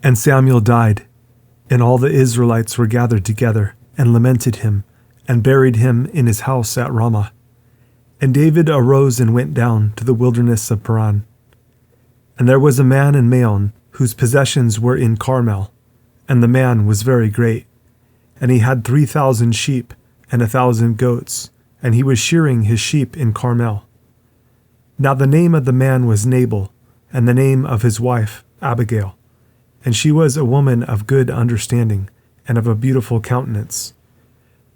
And Samuel died, and all the Israelites were gathered together, and lamented him, and buried him in his house at Ramah. And David arose and went down to the wilderness of Paran. And there was a man in Maon, whose possessions were in Carmel, and the man was very great. And he had 3,000 sheep, and 1,000 goats, and he was shearing his sheep in Carmel. Now the name of the man was Nabal, and the name of his wife Abigail. And she was a woman of good understanding, and of a beautiful countenance.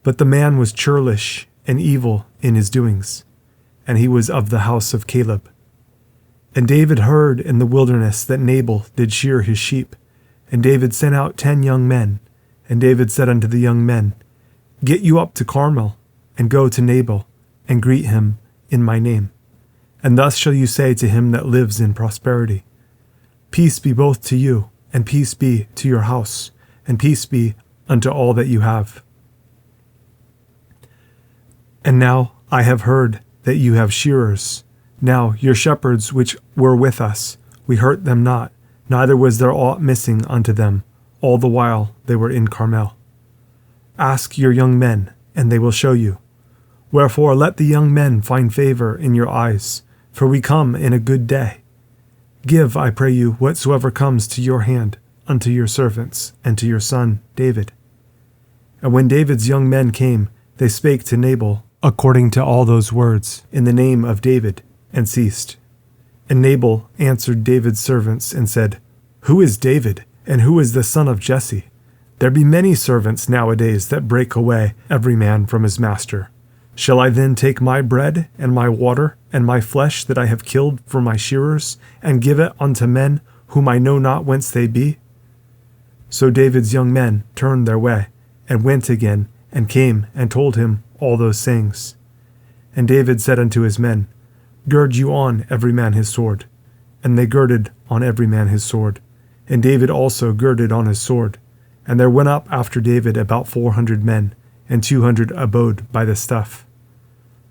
But the man was churlish and evil in his doings, and he was of the house of Caleb. And David heard in the wilderness that Nabal did shear his sheep. And David sent out 10 young men. And David said unto the young men, Get you up to Carmel, and go to Nabal, and greet him in my name. And thus shall you say to him that lives in prosperity, Peace be both to you, and peace be to your house, and peace be unto all that you have. And now I have heard that you have shearers. Now your shepherds which were with us, we hurt them not, neither was there aught missing unto them, all the while they were in Carmel. Ask your young men, and they will show you. Wherefore let the young men find favor in your eyes, for we come in a good day. Give, I pray you, whatsoever comes to your hand, unto your servants, and to your son David. And when David's young men came, they spake to Nabal, according to all those words, in the name of David, and ceased. And Nabal answered David's servants, and said, Who is David, and who is the son of Jesse? There be many servants nowadays that break away every man from his master. Shall I then take my bread, and my water, and my flesh that I have killed for my shearers, and give it unto men whom I know not whence they be? So David's young men turned their way, and went again, and came and told him all those things. And David said unto his men, Gird you on every man his sword. And they girded on every man his sword. And David also girded on his sword. And there went up after David about 400 men, and 200 abode by the stuff.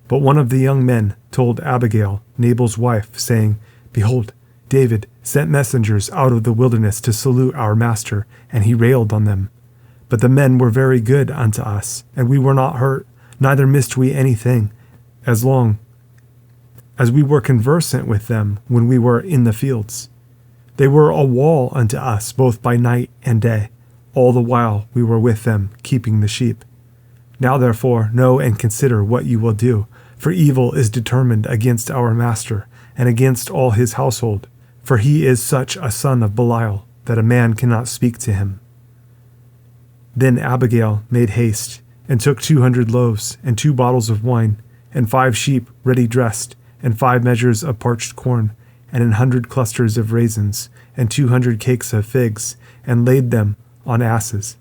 But one of the young men told Abigail, Nabal's wife, saying, Behold, David sent messengers out of the wilderness to salute our master, and he railed on them. But the men were very good unto us, and we were not hurt, neither missed we anything, as long as we were conversant with them when we were in the fields. They were a wall unto us both by night and day, all the while we were with them keeping the sheep. Now therefore know and consider what you will do, for evil is determined against our master, and against all his household, for he is such a son of Belial, that a man cannot speak to him. Then Abigail made haste, and took 200 loaves, and 2 bottles of wine, and 5 sheep ready dressed, and 5 measures of parched corn, and 100 clusters of raisins, and 200 cakes of figs, and laid them on asses.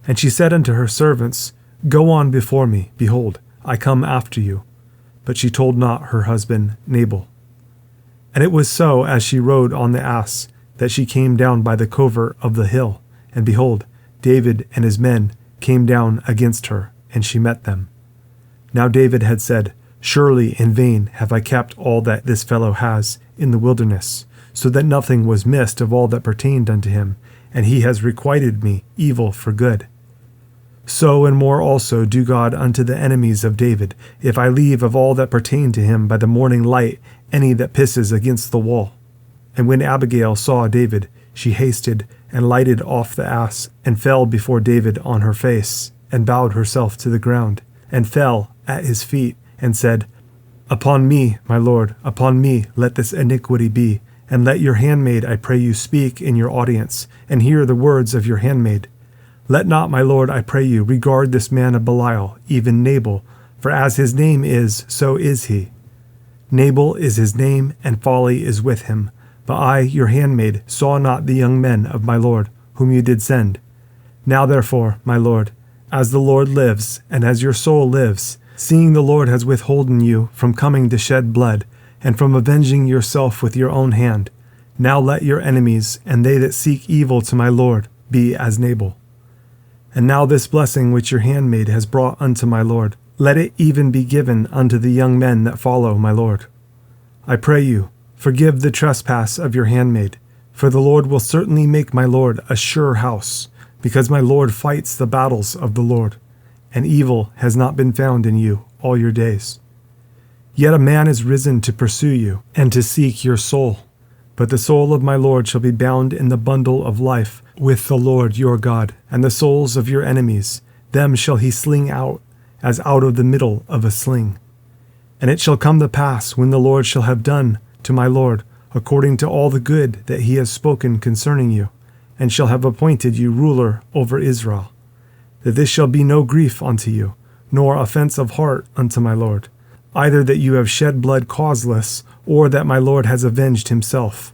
And she said unto her servants, Go on before me, behold, I come after you. But she told not her husband Nabal. And it was so, as she rode on the ass, that she came down by the covert of the hill, and behold, David and his men came down against her, and she met them. Now David had said, Surely in vain have I kept all that this fellow has in the wilderness, so that nothing was missed of all that pertained unto him, and he has requited me evil for good. So and more also do God unto the enemies of David, if I leave of all that pertain to him by the morning light any that pisses against the wall. And when Abigail saw David, she hasted and lighted off the ass, and fell before David on her face, and bowed herself to the ground, and fell at his feet, and said, Upon me, my lord, upon me let this iniquity be, and let your handmaid, I pray you, speak in your audience, and hear the words of your handmaid. Let not, my lord, I pray you, regard this man of Belial, even Nabal, for as his name is, so is he. Nabal is his name, and folly is with him. But I, your handmaid, saw not the young men of my lord, whom you did send. Now therefore, my lord, as the Lord lives, and as your soul lives, seeing the Lord has withholden you from coming to shed blood, and from avenging yourself with your own hand, now let your enemies, and they that seek evil to my lord, be as Nabal. And now this blessing which your handmaid has brought unto my lord, let it even be given unto the young men that follow my lord. I pray you, forgive the trespass of your handmaid, For the Lord will certainly make my Lord a sure house, because my Lord fights the battles of the Lord, and evil has not been found in you all your days. Yet a man is risen to pursue you, and to seek your soul. But the soul of my Lord shall be bound in the bundle of life with the Lord your God, and the souls of your enemies, them shall he sling out, as out of the middle of a sling. And it shall come to pass, when the Lord shall have done to my Lord according to all the good that he has spoken concerning you, and shall have appointed you ruler over Israel, that this shall be no grief unto you, nor offense of heart unto my Lord, either that you have shed blood causeless, or that my Lord has avenged himself.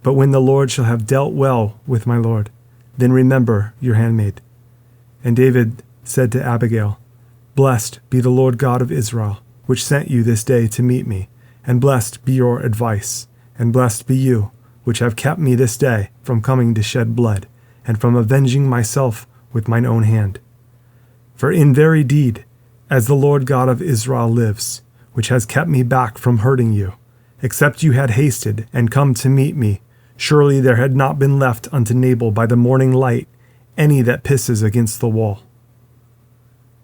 But when the Lord shall have dealt well with my Lord, then remember your handmaid. And David said to Abigail, Blessed be the Lord God of Israel, which sent you this day to meet me, and blessed be your advice, and blessed be you, which have kept me this day from coming to shed blood, and from avenging myself with mine own hand. For in very deed, as the Lord God of Israel lives, which has kept me back from hurting you, except you had hasted and come to meet me, surely there had not been left unto Nabal by the morning light any that pisses against the wall.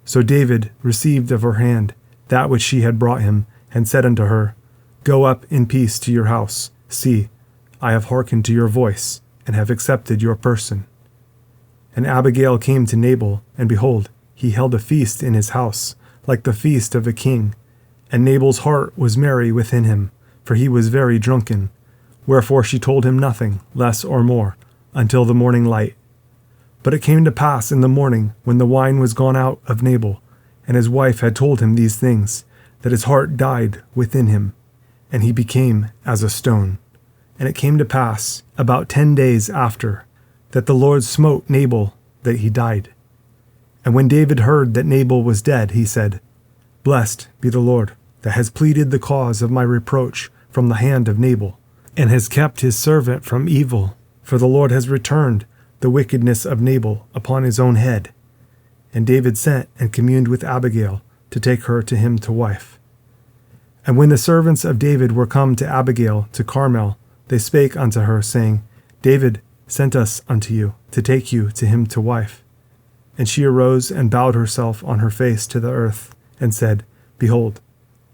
So David received of her hand that which she had brought him, and said unto her, Go up in peace to your house. See, I have hearkened to your voice, and have accepted your person. And Abigail came to Nabal, and behold, he held a feast in his house, like the feast of a king. And Nabal's heart was merry within him, for he was very drunken. Wherefore she told him nothing, less or more, until the morning light. But it came to pass in the morning, when the wine was gone out of Nabal, and his wife had told him these things, that his heart died within him, and he became as a stone. And it came to pass, about 10 days after, that the Lord smote Nabal, that he died. And when David heard that Nabal was dead, he said, Blessed be the Lord, that has pleaded the cause of my reproach from the hand of Nabal, and has kept his servant from evil. For the Lord has returned the wickedness of Nabal upon his own head. And David sent and communed with Abigail to take her to him to wife. And when the servants of David were come to Abigail to Carmel, they spake unto her, saying, David sent us unto you to take you to him to wife. And she arose and bowed herself on her face to the earth, and said, Behold,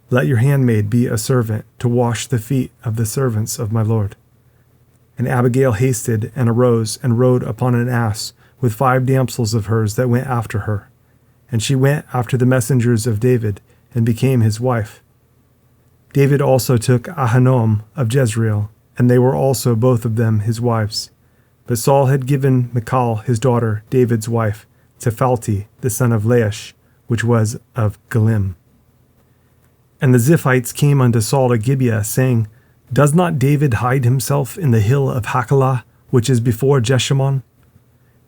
let your handmaid be a servant to wash the feet of the servants of my Lord. And Abigail hasted and arose and rode upon an ass with 5 damsels of hers that went after her. And she went after the messengers of David, and became his wife. David also took Ahinoam of Jezreel, and they were also both of them his wives. But Saul had given Michal his daughter, David's wife, to Phalti the son of Laish, which was of Galim. And the Ziphites came unto Saul to Gibeah, saying, Does not David hide himself in the hill of Hachilah, which is before Jeshimon?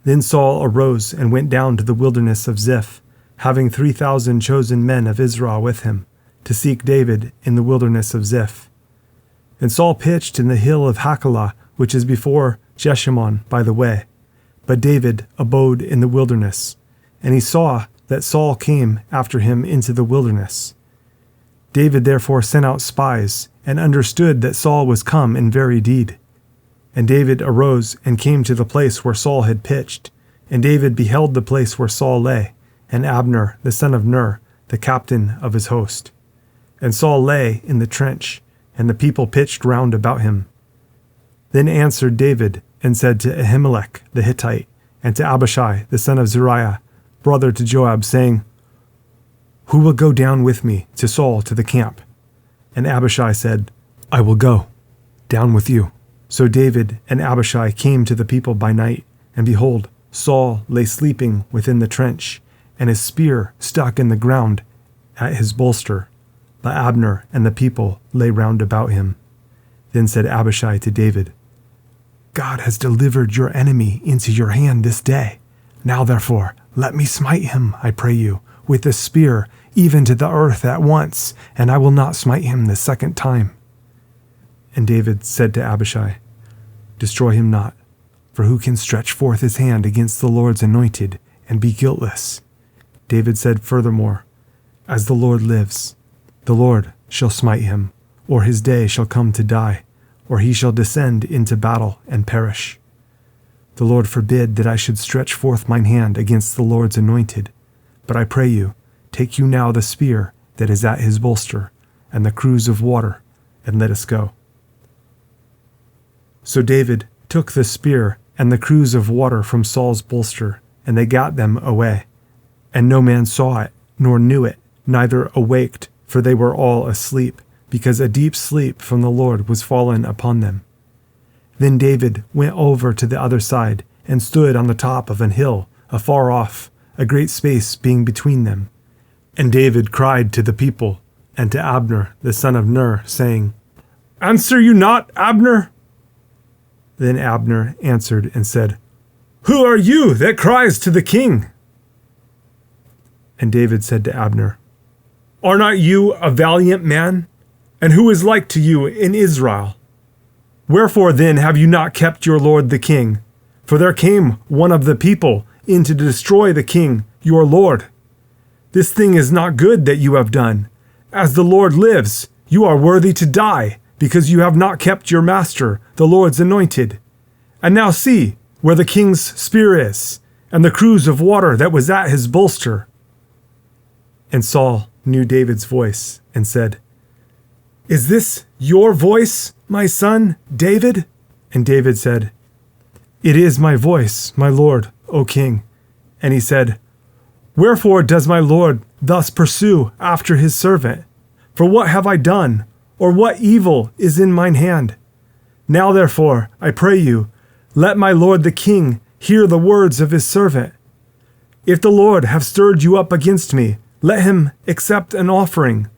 Then Saul arose and went down to the wilderness of Ziph, having 3,000 chosen men of Israel with him, to seek David in the wilderness of Ziph. And Saul pitched in the hill of Hachilah, which is before Jeshimon by the way. But David abode in the wilderness, and he saw that Saul came after him into the wilderness. David therefore sent out spies, and understood that Saul was come in very deed. And David arose and came to the place where Saul had pitched. And David beheld the place where Saul lay, and Abner the son of Ner, the captain of his host. And Saul lay in the trench, and the people pitched round about him. Then answered David, and said to Ahimelech the Hittite, and to Abishai the son of Zeruiah, brother to Joab, saying, Who will go down with me to Saul to the camp? And Abishai said, I will go down with you. So David and Abishai came to the people by night, and behold, Saul lay sleeping within the trench, and his spear stuck in the ground at his bolster. But Abner and the people lay round about him. Then said Abishai to David, God has delivered your enemy into your hand this day. Now therefore, let me smite him, I pray you, with the spear, even to the earth at once, and I will not smite him the second time. And David said to Abishai, Destroy him not, for who can stretch forth his hand against the Lord's anointed, and be guiltless? David said furthermore, As the Lord lives, the Lord shall smite him, or his day shall come to die, or he shall descend into battle and perish. The Lord forbid that I should stretch forth mine hand against the Lord's anointed. But I pray you, take you now the spear that is at his bolster, and the cruse of water, and let us go. So David took the spear and the cruse of water from Saul's bolster, and they got them away. And no man saw it, nor knew it, neither awaked, for they were all asleep, because a deep sleep from the Lord was fallen upon them. Then David went over to the other side, and stood on the top of an hill, afar off, a great space being between them. And David cried to the people, and to Abner the son of Ner, saying, Answer you not, Abner? Then Abner answered and said, Who are you that cries to the king? And David said to Abner, Are not you a valiant man? And who is like to you in Israel? Wherefore then have you not kept your lord the king? For there came one of the people in to destroy the king, your lord. This thing is not good that you have done. As the Lord lives, you are worthy to die, because you have not kept your master, the Lord's anointed. And now see where the king's spear is, and the cruse of water that was at his bolster. And Saul knew David's voice, and said, Is this your voice, my son, David? And David said, It is my voice, my lord, O king. And he said, Wherefore does my lord thus pursue after his servant? For what have I done, or what evil is in mine hand? Now therefore, I pray you, let my lord the king hear the words of his servant. If the Lord have stirred you up against me, let him accept an offering.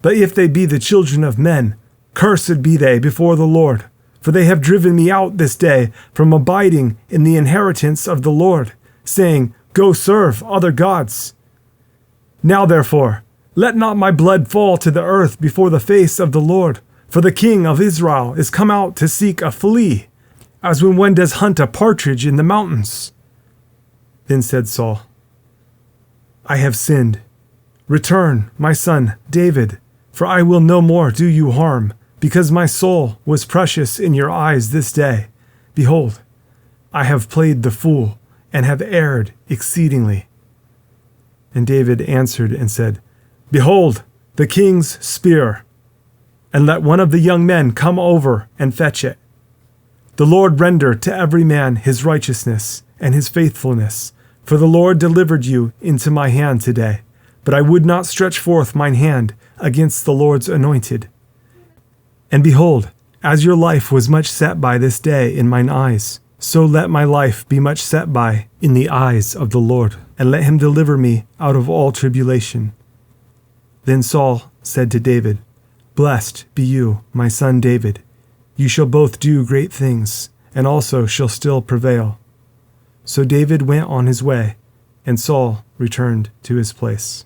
But if they be the children of men, cursed be they before the Lord. For they have driven me out this day from abiding in the inheritance of the Lord, saying, Go serve other gods. Now therefore, let not my blood fall to the earth before the face of the Lord, for the king of Israel is come out to seek a flea, as when one does hunt a partridge in the mountains. Then said Saul, I have sinned. Return, my son, David, for I will no more do you harm, because my soul was precious in your eyes this day. Behold, I have played the fool, and have erred exceedingly. And David answered and said, Behold, the king's spear, and let one of the young men come over and fetch it. The Lord render to every man his righteousness and his faithfulness, for the Lord delivered you into my hand today. But I would not stretch forth mine hand against the Lord's anointed. And behold, as your life was much set by this day in mine eyes, so let my life be much set by in the eyes of the Lord, and let him deliver me out of all tribulation. Then Saul said to David, Blessed be you, my son David. You shall both do great things, and also shall still prevail. So David went on his way, and Saul returned to his place.